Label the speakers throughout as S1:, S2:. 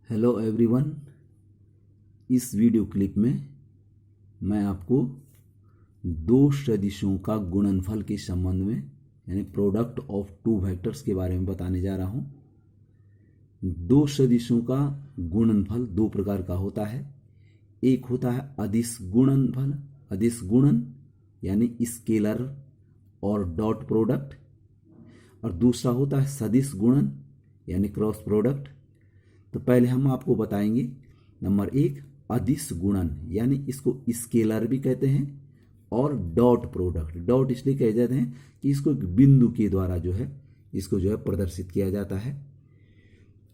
S1: Hello everyone. इस video clip में मैं आपको दो सदिशों का गुणनफल के संबंध में यानी प्रोडक्ट ऑफ टू वेक्टर्स के बारे में बताने जा रहा हूं। दो सदिशों का गुणनफल दो प्रकार का होता है। एक होता है अदिश गुणनफल, अदिश गुणन यानी स्केलर और डॉट प्रोडक्ट, और दूसरा होता है सदिश गुणन यानी क्रॉस प्रोडक्ट। तो पहले हम आपको बताएंगे नंबर एक अदिश गुणन, यानी इसको स्केलर भी कहते हैं और डॉट प्रोडक्ट। डॉट इसलिए कहे जाते हैं कि इसको एक बिंदु के द्वारा इसको प्रदर्शित किया जाता है।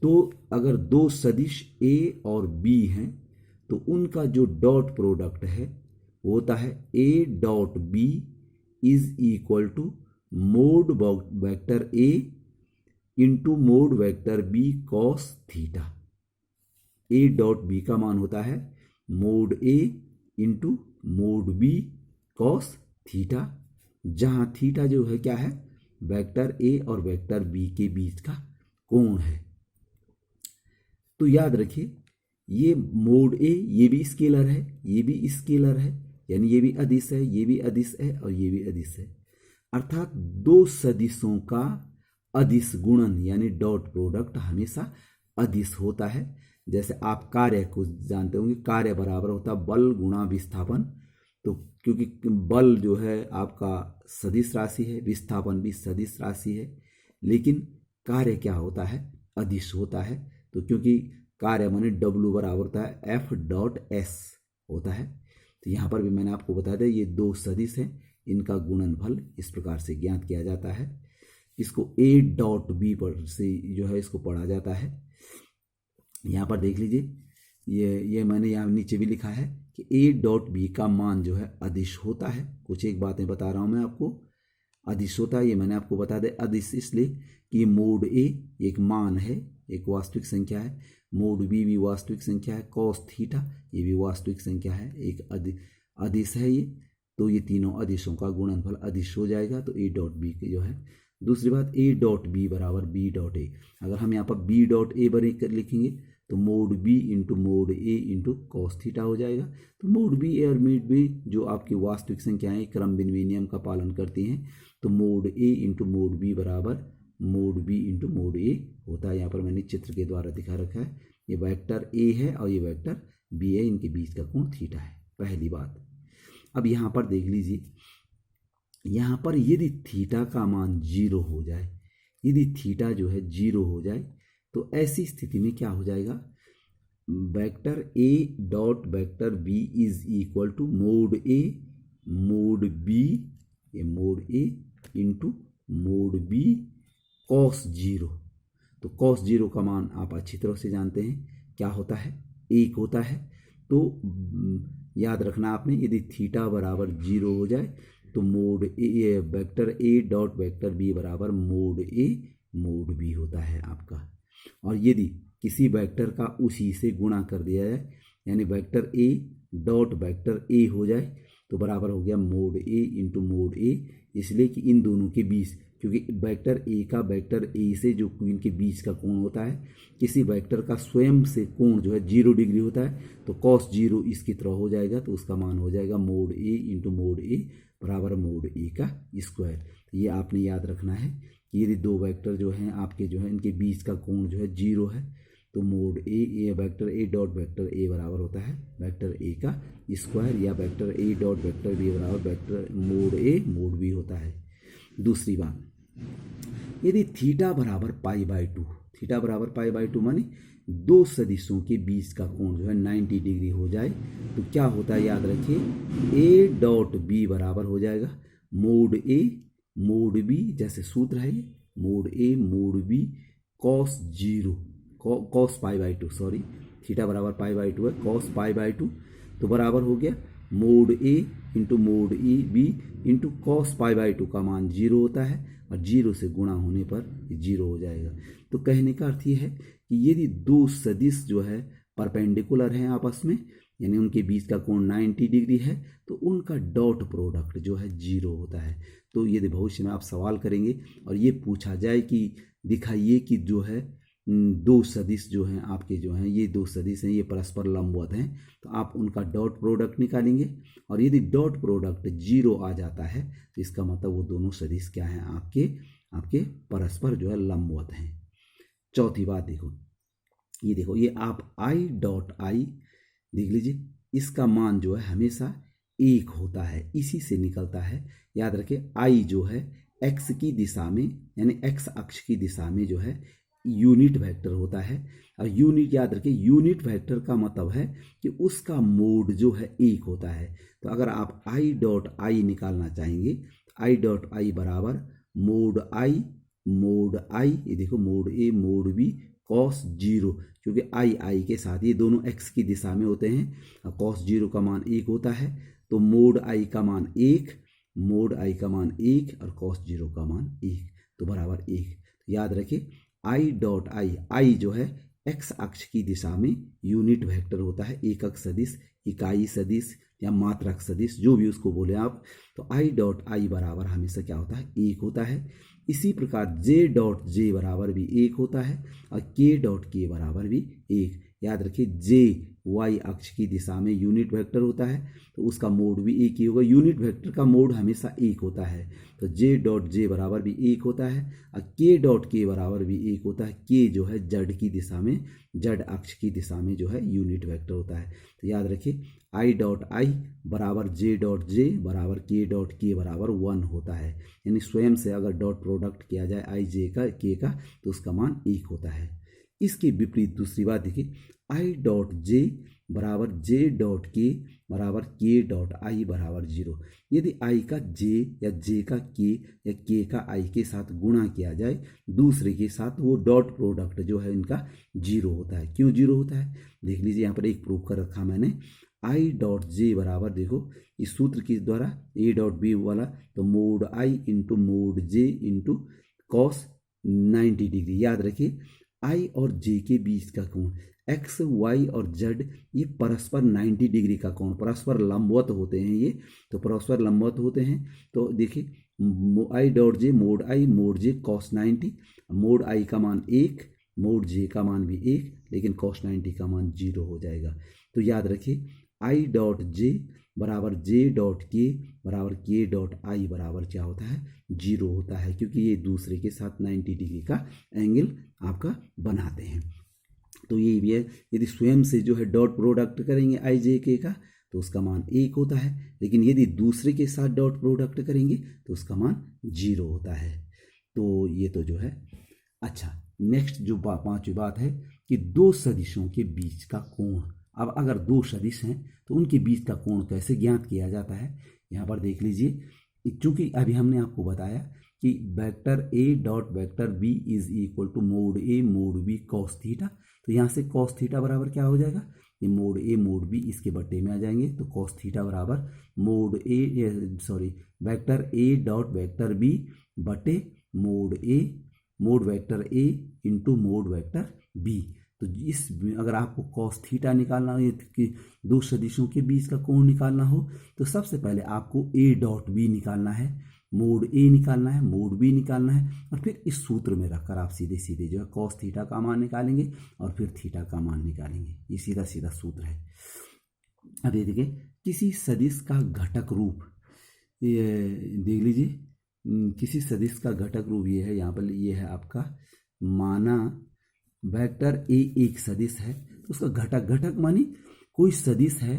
S1: तो अगर दो सदिश ए और बी हैं तो उनका जो डॉट प्रोडक्ट है वो होता है A dot B is equal to mod vector A into mod vector B cos theta. A dot B का मान होता है mod A into mod B cos theta, जहां थीटा जो है क्या है, वेक्टर ए और वेक्टर बी के बीच का कोण है। तो याद रखिए ये मोड ए ये भी स्केलर है, ये भी स्केलर है, यानी ये भी अदिश है, ये भी अदिश है और ये भी अदिश है। अर्थात दो सदिशों का अदिश गुणन यानी डॉट प्रोडक्ट हमेशा अदिश होता है। जैसे आप कार्य को जानते होंगे, कार्य बराबर होता है बल गुणा विस्थापन। तो क्योंकि बल जो है आपका सदिश राशि है, विस्थापन भी सदिश राशि है, लेकिन कार्य क्या होता है, अदिश होता है। तो क्योंकि कार्य माने W बराबर होता है F डॉट S होता है। तो यहाँ पर भी मैंने आपको बता दिया ये दो सदिश हैं, इनका गुणनफल इस प्रकार से ज्ञात किया जाता है। इसको ए डॉट बी पर से इसको पढ़ा जाता है। यहाँ पर देख लीजिए ये मैंने यहाँ नीचे भी लिखा है कि ए डॉट बी का मान जो है अदिश होता है। कुछ एक बातें बता रहा हूँ मैं आपको, अदिश होता है ये मैंने आपको बता दे। अदिश इसलिए कि मोड ए एक मान है, एक वास्तविक संख्या है, मोड बी भी वास्तविक संख्या है, कॉस थीटा ये भी वास्तविक संख्या है, एक अदिश है ये। तो ये तीनों अदिशों का गुणनफल अदिश हो जाएगा। तो ए डॉट बी जो है। दूसरी बात ए डॉट बी बराबर बी डॉट ए। अगर हम यहाँ पर बी डॉट ए बराबर लिखेंगे तो mode B into mode A into cos theta हो जाएगा। तो मोड बी और मोड बी जो आपकी वास्तविक संख्याएं क्रम बिन्वी नियम का पालन करती हैं, तो mod A into mod B बराबर मोड बी इंटू मोड ए होता है। यहाँ पर मैंने चित्र के द्वारा दिखा रखा है, ये वेक्टर ए है और ये वेक्टर बी है, इनके बीच का कोण थीटा है, पहली बात। अब यहाँ पर देख लीजिए, यहाँ पर यदि थीटा का मान 0 हो जाए, यदि थीटा जो है 0 हो जाए तो ऐसी स्थिति में क्या हो जाएगा, vector A dot vector B is equal to mod A mod B, ये mod A into mod B cos 0। तो कॉस 0 का मान आप अच्छी तरह से जानते हैं क्या होता है, 1 होता है। तो याद रखना आपने, यदि थीटा बराबर 0 हो जाए तो mod A vector A dot vector B बराबर मोड ए मोड बी होता है आपका। और यदि किसी वेक्टर का उसी से गुणा कर दिया जाए, यानी वेक्टर ए डॉट वेक्टर ए हो जाए, तो बराबर हो गया मोड ए इंटू मोड ए। इसलिए कि इन दोनों के बीच, क्योंकि वेक्टर ए का वेक्टर ए से जो इनके बीच का कोण होता है, किसी वेक्टर का स्वयं से कोण जो है 0 डिग्री होता है, तो कॉस 0 इसकी तरह हो जाएगा, तो उसका मान हो जाएगा मोड ए इंटू मोड ए बराबर मोड ए का स्क्वायर। तो ये आपने याद रखना है कि यदि दो वेक्टर जो हैं आपके इनके बीच का कोण जो है 0 है, तो mod A vector A dot vector A बराबर होता है वेक्टर ए का स्क्वायर, या vector A dot vector B बराबर vector mod A mod B होता है। दूसरी बात, यदि थीटा बराबर पाई बाई 2, थीटा बराबर पाई बाई 2 माने दो सदिशों के बीच का कोण जो है 90 डिग्री हो जाए, तो क्या होता है, याद रखिए ए डॉट बी बराबर हो जाएगा मोड ए मोड बी, जैसे सूत्र है ये mod A mod B cos 0 cos pi by 2, sorry theta बराबर पाई बाई 2 है, कॉस पाई बाई 2, तो बराबर हो गया mod A into mod E B into cos pi by 2 का मान 0 होता है, और 0 से गुणा होने पर 0 हो जाएगा। तो कहने का अर्थ ये है कि यदि दो सदिश जो है परपेंडिकुलर हैं आपस में, यानी उनके बीच का कोण 90 डिग्री है, तो उनका डॉट प्रोडक्ट जो है 0 होता है। तो यदि भविष्य में आप सवाल करेंगे और ये पूछा जाए कि दिखाइए कि जो है दो सदिश जो हैं आपके जो हैं, ये दो सदिश हैं, ये परस्पर लंबवत हैं, तो आप उनका डॉट प्रोडक्ट निकालेंगे। और यदि डॉट प्रोडक्ट 0 आ जाता है तो इसका मतलब वो दोनों सदिश क्या हैं, आपके परस्पर जो है लंबवत हैं। चौथी बात देखो, ये देखो, ये आप आई डॉट आई देख लीजिए, इसका मान जो है हमेशा 1 होता है, इसी से निकलता है। याद रखें, आई जो है एक्स की दिशा में, यानी एक्स अक्ष की दिशा में जो है यूनिट वेक्टर होता है। और यूनिट, याद रखें, यूनिट वेक्टर का मतलब है कि उसका मोड जो है 1 होता है। तो अगर आप आई डॉट आई निकालना चाहेंगे, आई डॉट आई बराबर मोड आई, ये देखो, mode A mod B cos 0, क्योंकि आई के साथ ये दोनों एक्स की दिशा में होते हैं और कॉस 0 का मान 1 होता है। तो मोड आई का मान 1, मोड आई का मान 1 और कॉस 0 का मान 1, तो बराबर 1। तो याद रखिए, आई डॉट आई जो है एक्स अक्ष की दिशा में यूनिट वेक्टर होता है, एकक सदिश, इकाई सदिश या मात्रक सदिश, जो भी उसको बोले आप। तो आई डॉट आई बराबर हमेशा क्या होता है, 1 होता है। इसी प्रकार जे डॉट जे बराबर भी 1 होता है और के डॉट के बराबर भी 1। याद रखिए, जे वाई अक्ष की दिशा में यूनिट वेक्टर होता है तो उसका मोड भी 1 ही होगा। यूनिट वेक्टर का मोड हमेशा 1 होता है, तो जे डॉट जे बराबर भी 1 होता है और के डॉट के बराबर भी 1 होता है। के जो है जड की दिशा में, जड अक्ष की दिशा में जो है यूनिट वेक्टर होता है। तो याद रखिए, आई डॉट आई बराबर जे डॉट जे बराबर के डॉट के बराबर 1 होता है। यानी स्वयं से अगर डॉट प्रोडक्ट किया जाए आई जे का के का तो उसका मान 1 होता है। इसके विपरीत दूसरी बात देखिए, आई डॉट जे बराबर जे डॉट के बराबर के डॉट आई बराबर 0। यदि आई का जे या जे का के या के का आई के साथ गुणा किया जाए दूसरे के साथ, वो डॉट प्रोडक्ट जो है इनका 0 होता है। क्यों 0 होता है, देख लीजिए, यहाँ पर एक प्रूफ कर रखा मैंने। आई डॉट जे बराबर, देखो इस सूत्र के द्वारा, ए डॉट बी वाला, तो mode I into mode J into cos 90 degree. याद रखिए, आई और जे के बीच का कोण, एक्स वाई और जेड, ये परस्पर 90 डिग्री का कोण, परस्पर लंबवत होते हैं ये, तो परस्पर लंबवत होते हैं। तो देखिए, I dot J mode J cos 90, mode I का मान 1, मोड जे का मान भी 1, लेकिन कॉस 90 का मान 0 हो जाएगा। तो याद रखिए, आई डॉट जे बराबर जे डॉट के बराबर के डॉट आई बराबर क्या होता है, 0 होता है, क्योंकि ये दूसरे के साथ 90 डिग्री का एंगल आपका बनाते हैं। तो ये भी है, यदि स्वयं से जो है डॉट प्रोडक्ट करेंगे आई जे के का तो उसका मान 1 होता है, लेकिन यदि दूसरे के साथ डॉट प्रोडक्ट करेंगे तो उसका मान 0 होता है। तो ये तो जो है। अच्छा, नेक्स्ट जो पांचवी बात है कि दो सदिशों के बीच का कोण। अब अगर दो सदिश हैं तो उनके बीच का कोण कैसे ज्ञात किया जाता है, यहाँ पर देख लीजिए। चूंकि अभी हमने आपको बताया कि vector A dot vector B is equal to mod A mod B cos theta, तो यहाँ से कॉस थीटा बराबर क्या हो जाएगा, ये मोड ए मोड बी इसके बट्टे में आ जाएंगे, तो कॉस थीटा बराबर vector A dot vector B बटे mod vector A into mod vector B. तो इस अगर आपको कॉस थीटा निकालना हो कि दो सदिशों के बीच का कोण निकालना हो तो सबसे पहले आपको ए डॉट बी निकालना है, मोड ए निकालना है, मोड बी निकालना है, और फिर इस सूत्र में रखकर आप सीधे सीधे जो है कॉस थीटा का मान निकालेंगे और फिर थीटा का मान निकालेंगे। ये सीधा सीधा सूत्र है। अब ये देखिए, किसी सदिश का घटक रूप, ये देख लीजिए, किसी सदिश का घटक रूप ये है, यहाँ पर ये है आपका, माना वेक्टर ए एक सदिश है तो उसका घटक मानी कोई सदिश है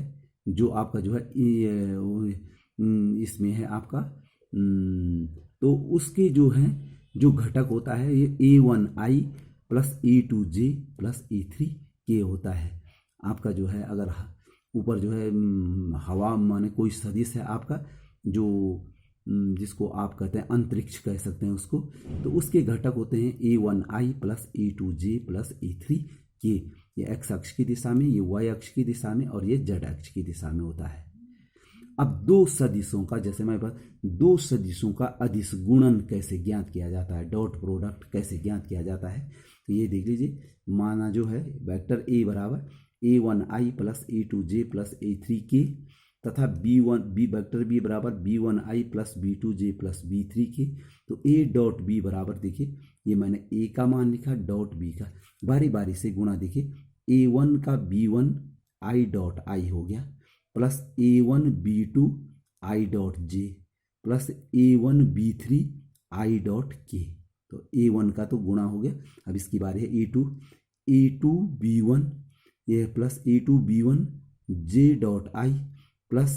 S1: जो आपका जो है इसमें है आपका, तो उसके जो है जो घटक होता है ये A1i plus A2j plus A3k होता है आपका जो है। अगर ऊपर जो है हवा माने कोई सदिश है आपका, जो जिसको आप कहते हैं अंतरिक्ष कह सकते हैं उसको, तो उसके घटक होते हैं A1i plus A2j plus A3k। ये एक्स अक्ष की दिशा में, ये वाई अक्ष की दिशा में, और ये जेड अक्ष की दिशा में होता है। अब दो सदिशों का, जैसे मैं दो सदिशों का अदिश गुणन कैसे ज्ञात किया जाता है, डॉट प्रोडक्ट कैसे ज्ञात किया जाता है, तो ये देख लीजिए, माना जो है वेक्टर ए बराबर A1i plus A2j plus A3k तथा वेक्टर बी बराबर B1i plus B2j plus B3k। तो A डॉट बी बराबर देखिए ये मैंने ए का मान लिखा डॉट बी का, बारी बारी से गुणा। देखिए A1 का B1 आई डॉट आई हो गया plus A1 B2 I dot J plus A1 B3 I dot के। तो A1 का तो गुणा हो गया। अब इसकी बारी है A2 B1 ये plus A2 B1 J dot I plus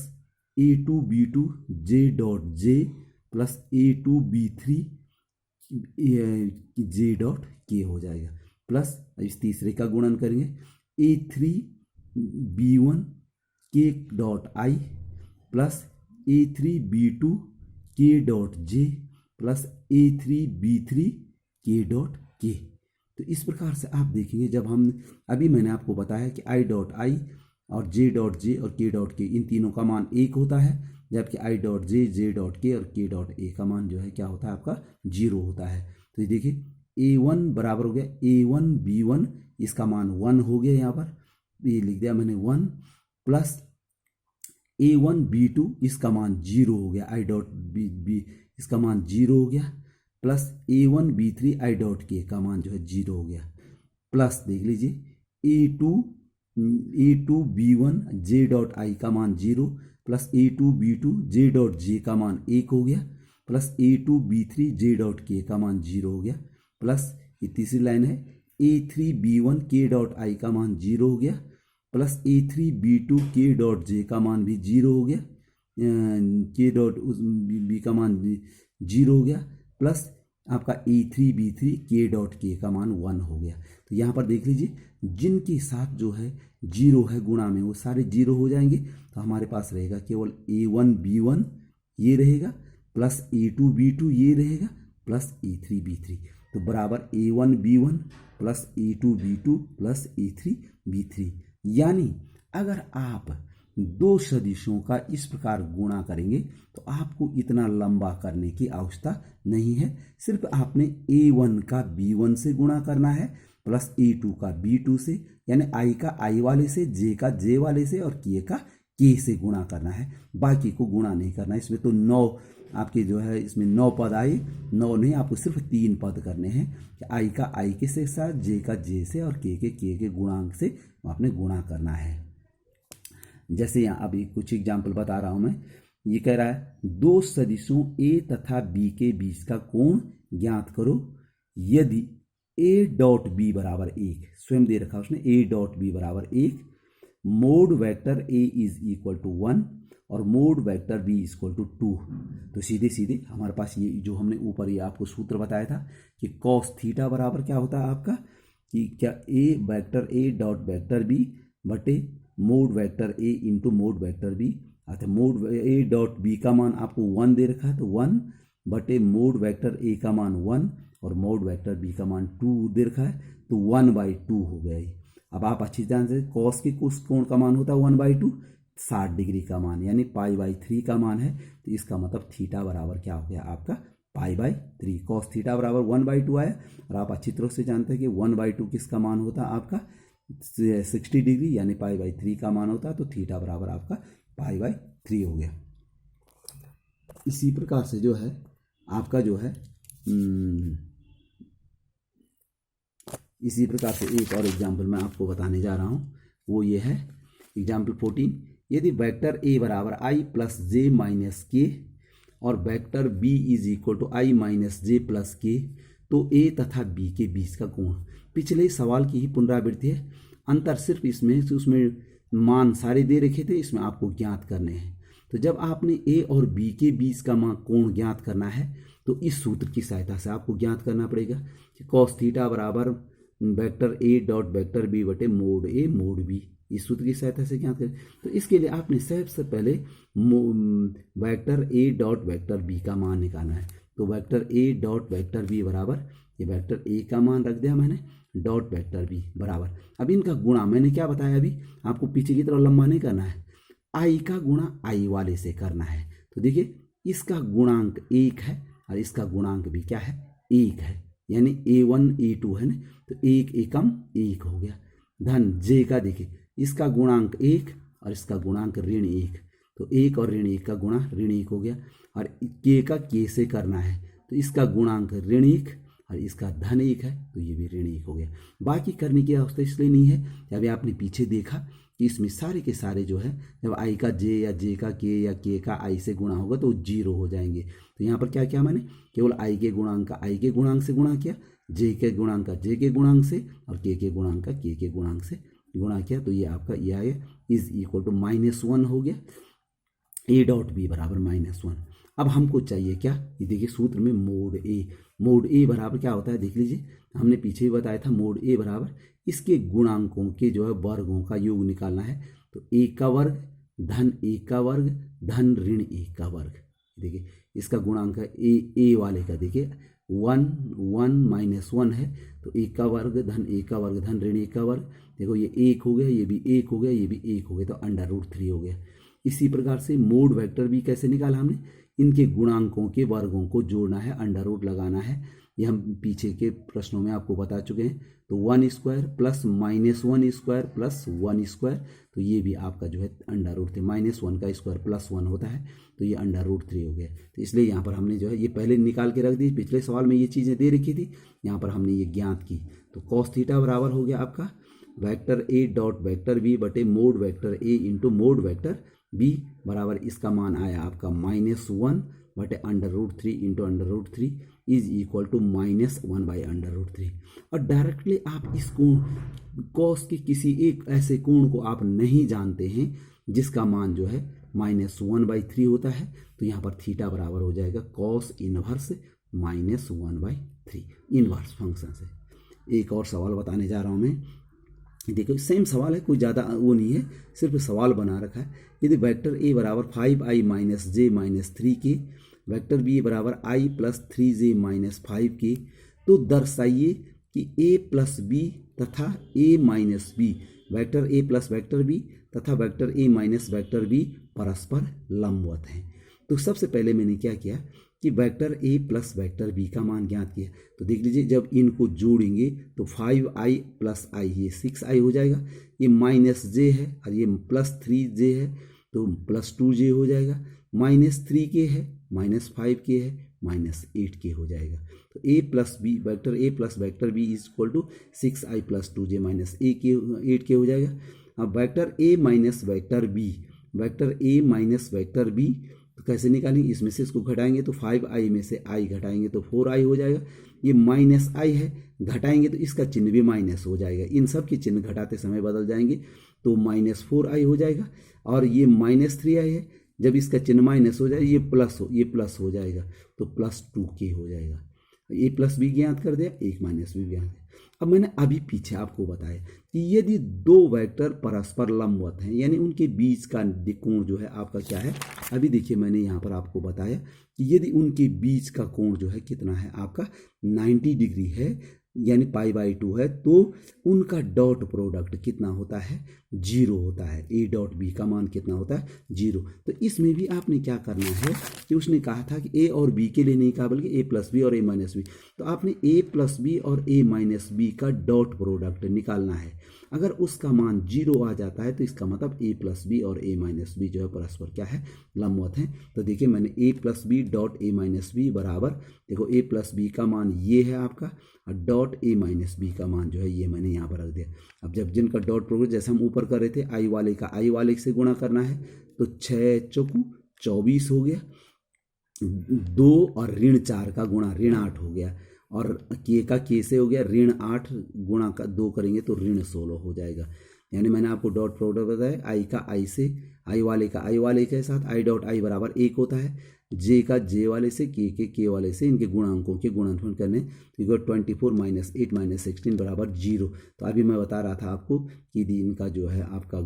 S1: A2 B2 J dot J plus A2 B3 J dot के हो जाएगा प्लस इस तीसरे का गुणन करेंगे A3 B1 के dot I plus A3 B2 के dot J plus A3 B3 के डॉट के। तो इस प्रकार से आप देखेंगे जब हम अभी मैंने आपको बताया कि आई डॉट आई और जे डॉट जे और के डॉट के इन तीनों का मान एक होता है, जबकि I dot J, J dot के और के डॉट ए का मान जो है क्या होता है आपका 0 होता है। तो ये देखिए A1 बराबर हो गया A1 B1 इसका मान 1 हो गया, यहाँ पर ये लिख दिया मैंने 1 प्लस A1 B2 इसका मान 0 हो गया, आई डॉट बी इसका मान 0 हो गया plus A1 B3 I dot के का मान जो है 0 हो गया प्लस देख लीजिए A2 B1 J dot I का मान 0 plus A2 B2 J dot J का मान 1 हो गया plus A2 B3 J dot के का मान 0 हो गया प्लस ये तीसरी लाइन है A3 B1 के डॉट आई का मान 0 हो गया प्लस A3 B2 के डॉट जे का मान भी 0 हो गया, के डॉट बी का मान 0 हो गया प्लस आपका A3 B3 के डॉट के का मान 1 हो गया। तो यहाँ पर देख लीजिए जिनके साथ जो है 0 है गुणा में वो सारे 0 हो जाएंगे। तो हमारे पास रहेगा केवल A1 B1 ये रहेगा प्लस A2 B2 ये रहेगा प्लस A3 B3। तो बराबर A1 B1 plus A2 B2 plus A3 B3। यानी अगर आप दो सदिशों का इस प्रकार गुणा करेंगे तो आपको इतना लंबा करने की आवश्यकता नहीं है, सिर्फ आपने A1 का B1 से गुणा करना है प्लस A2 का B2 से, यानी I का I वाले से, J का J वाले से और K का K से गुणा करना है, बाकी को गुणा नहीं करना है। इसमें तो 9 आपके जो है इसमें 9 पद आए, 9 नहीं आपको सिर्फ 3 पद करने हैं कि I का I के से साथ, J का J से और K के गुणांक से आपने गुणा करना है। जैसे यहाँ अभी कुछ एग्जाम्पल बता रहा हूं मैं। ये कह रहा है दो सदिशों A तथा B के बीच का कोण ज्ञात करो यदि A डॉट B बराबर 1, स्वयं दे रखा उसने A डॉट B बराबर 1, mod vector A is equal to 1 और mod vector B equal to 2। तो सीधे सीधे हमारे पास ये जो हमने ऊपर ये आपको सूत्र बताया था कि कॉस थीटा बराबर क्या होता है आपका कि क्या A vector A dot vector B बटे mod vector A into mod vector B। अतः मोड A डॉट B का मान आपको 1 दे रखा है तो 1 बटे मोड वेक्टर A का मान 1 और मोड वेक्टर B का मान 2 दे रखा है तो 1/2 हो गया ये। अब आप अच्छी तरह से कॉस के कुछ कोण का मान होता है 1/2, 60 डिग्री का मान यानी π/3 का मान है। तो इसका मतलब थीटा बराबर क्या हो गया आपका π/3। कॉस थीटा बराबर 1/2 आया और आप अच्छी तरह से जानते हैं कि 1/2 किसका मान होता है आपका 60 डिग्री यानी π/3 का मान होता है। तो थीटा बराबर आपका π/3 हो गया। इसी प्रकार से जो है आपका जो है इसी प्रकार से एक और एग्जाम्पल मैं आपको बताने जा रहा हूँ, वो ये है एग्जाम्पल 14। यदि वेक्टर A बराबर I plus J minus K और vector B is equal to I minus J plus K, तो A तथा B के बीच का कोण। पिछले सवाल की ही पुनरावृत्ति है, अंतर सिर्फ इसमें उसमें मान सारे दे रखे थे, इसमें आपको ज्ञात करने हैं। तो जब आपने A और B के बीच का कोण ज्ञात करना है तो इस सूत्र की सहायता से आपको ज्ञात करना पड़ेगा कि कॉस थीटा बराबर vector A dot vector B बटे मोड A मोड B। इस सूत्र की सहायता से ज्ञात करें तो इसके लिए आपने सबसे पहले vector A dot vector B का मान निकालना है। तो vector A dot vector B बराबर ये वेक्टर A का मान रख दिया मैंने डॉट वेक्टर B बराबर, अब इनका गुणा मैंने क्या बताया अभी आपको पीछे की तरफ लंबा नहीं करना है, I का गुणा I वाले से करना है। तो देखिए इसका गुणांक 1 है और इसका गुणांक भी क्या है 1 है, यानी A1 A2 है ना, तो 1 एकम 1 हो गया। धन J का देखिए इसका गुणांक 1 और इसका गुणांक ऋण 1, तो 1 और ऋण 1 का गुणा ऋण 1 हो गया। और K का K से करना है तो इसका गुणांक ऋण 1 और इसका धन 1 है तो ये भी ऋण 1 हो गया। बाकी करने की आवश्यकता इसलिए नहीं है कि अभी आपने पीछे देखा कि इसमें सारे के सारे जो है जब आई का जे या जे का के या के का आई से गुणा होगा तो 0 हो जाएंगे। तो यहाँ पर क्या क्या मैंने केवल आई के गुणांक का आई के गुणांक से गुणा किया, जे के गुणांक का जे के गुणांक से और के गुणांक का के गुणांक से गुणा किया, तो ये आपका ये आ गया इज इक्वल टू -1 हो गया। ए डॉट बी बराबर -1। अब हमको चाहिए क्या, ये देखिए सूत्र में मोड ए बराबर क्या होता है देख लीजिए, हमने पीछे ही बताया था मोड ए बराबर इसके गुणांकों के जो है वर्गों का योग निकालना है। तो 1 का वर्ग धन 1 का वर्ग धन ऋण 1 का वर्ग। देखिए इसका गुणांक है ए वाले का देखिए 1 -1 है, तो 1 का वर्ग धन 1 का वर्ग धन ऋण 1 का वर्ग। देखो ये 1 हो गया, ये भी 1 हो गया, ये भी 1 हो गया, तो √3 हो गया। इसी प्रकार से मोड वेक्टर भी कैसे निकाला हमने, इनके गुणांकों के वर्गों को जोड़ना है, अंडर लगाना है। ये हम पीछे के प्रश्नों में आपको बता चुके हैं। तो 1² प्लस -1² प्लस 1², तो ये भी आपका जो है √3 -1 का स्क्वायर प्लस 1 होता है, तो ये √3 हो गया। तो इसलिए यहाँ पर हमने जो है ये पहले निकाल के रख दी, पिछले सवाल में ये चीज़ें दे रखी थी, यहाँ पर हमने ये ज्ञात की। तो cos थीटा बराबर हो गया आपका vector A dot vector B बटे mod vector A into mod vector B बराबर इसका मान आया आपका -1 बटे √3 इंटू √3 इज इक्वल टू -1/√3। और डायरेक्टली आप इस कोण कॉस के किसी एक ऐसे कोण को आप नहीं जानते हैं जिसका मान जो है -1/3 होता है, तो यहाँ पर थीटा बराबर हो जाएगा cos इनवर्स -1/3 इनवर्स फंक्शन से। एक और सवाल बताने जा रहा हूँ मैं, देखो सेम सवाल है, कोई ज़्यादा वो नहीं है, सिर्फ सवाल बना रखा है। यदि वेक्टर ए बराबर 5i - j - 3 के, वेक्टर बी बराबर i + 3j - 5 के, तो दर्शाइए कि a + b तथा a - b vector a + vector b तथा वेक्टर a - वेक्टर b परस्पर लंबवत हैं। तो सबसे पहले मैंने क्या किया कि वेक्टर a + वेक्टर b का मान ज्ञात किया। तो देख लीजिए जब इनको जोड़ेंगे तो 5i + i ये 6i हो जाएगा, ये -j है और ये +3j है तो +2j हो जाएगा, -3k है -5k है -8k हो जाएगा। तो a + b vector a + vector b is equal to 6i + 2j - 8k हो जाएगा। अब vector a - vector b vector a - vector b तो कैसे निकालेंगे, इसमें से इसको घटाएंगे तो 5i में से i घटाएंगे तो 4i हो जाएगा। ये -i है, घटाएंगे तो इसका चिन्ह भी माइनस हो जाएगा, इन सब के चिन्ह घटाते समय बदल जाएंगे तो -4i हो जाएगा। और ये -3i है, जब इसका चिन्ह माइनस हो जाए ये प्लस हो जाएगा तो +2k हो जाएगा। a + b ज्ञात कर दिया, एक -b ज्ञात है। अब मैंने अभी पीछे आपको बताया कि यदि दो वेक्टर परस्पर लंबवत हैं यानी उनके बीच का कोण जो है आपका क्या है, अभी देखिए मैंने यहाँ पर आपको बताया कि यदि उनके बीच का कोण जो है कितना है आपका 90 डिग्री है यानी π/2 है, तो उनका डॉट प्रोडक्ट कितना होता है 0 होता है। a डॉट b का मान कितना होता है 0। तो इसमें भी आपने क्या करना है कि उसने कहा था कि a और b के लिए नहीं कहा बल्कि a + b और a - b, तो आपने a + b और a - b का डॉट प्रोडक्ट निकालना है। अगर उसका मान 0 आ जाता है तो इसका मतलब a + b और a - b जो है परस्पर क्या है लंबवत है। तो देखिए मैंने a + b dot a - b बराबर, देखो a + b का मान ये है आपका और डॉट a - b का मान जो है ये मैंने यहाँ पर रख दिया। अब जब जिनका डॉट प्रोडक्ट जैसे हम ऊपर कर रहे थे i वाले का i वाले से गुणा करना है तो 6 चौकू 24 हो गया, 2 और ऋण 4 का गुणा ऋण 8 हो गया, और के का के से हो गया ऋण 8 गुणा का 2 करेंगे तो ऋण 16 हो जाएगा। यानी मैंने आपको डॉट प्रोडक्ट बताया आई का आई से, आई वाले का आई वाले के साथ i डॉट i बराबर 1 होता है, जे का जे वाले से के वाले से इनके गुणांकों के गुणनफल करने तो 24 - 8 - 16 बराबर 0। तो अभी मैं बता रहा था आपको कि यदि इनका जो है आपका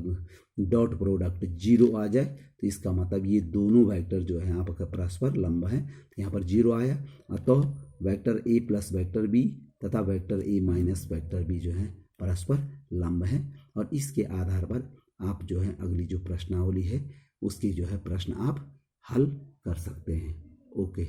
S1: डॉट प्रोडक्ट 0 आ जाए तो इसका मतलब ये दोनों वेक्टर जो है आपका परस्पर लंब है, तो यहाँ पर 0 आया। अतः वेक्टर a + वेक्टर b तथा वेक्टर a - वेक्टर b जो है परस्पर लंब है। और इसके आधार पर आप जो है अगली जो प्रश्नावली है उसके जो है प्रश्न आप हल कर सकते हैं। ओके।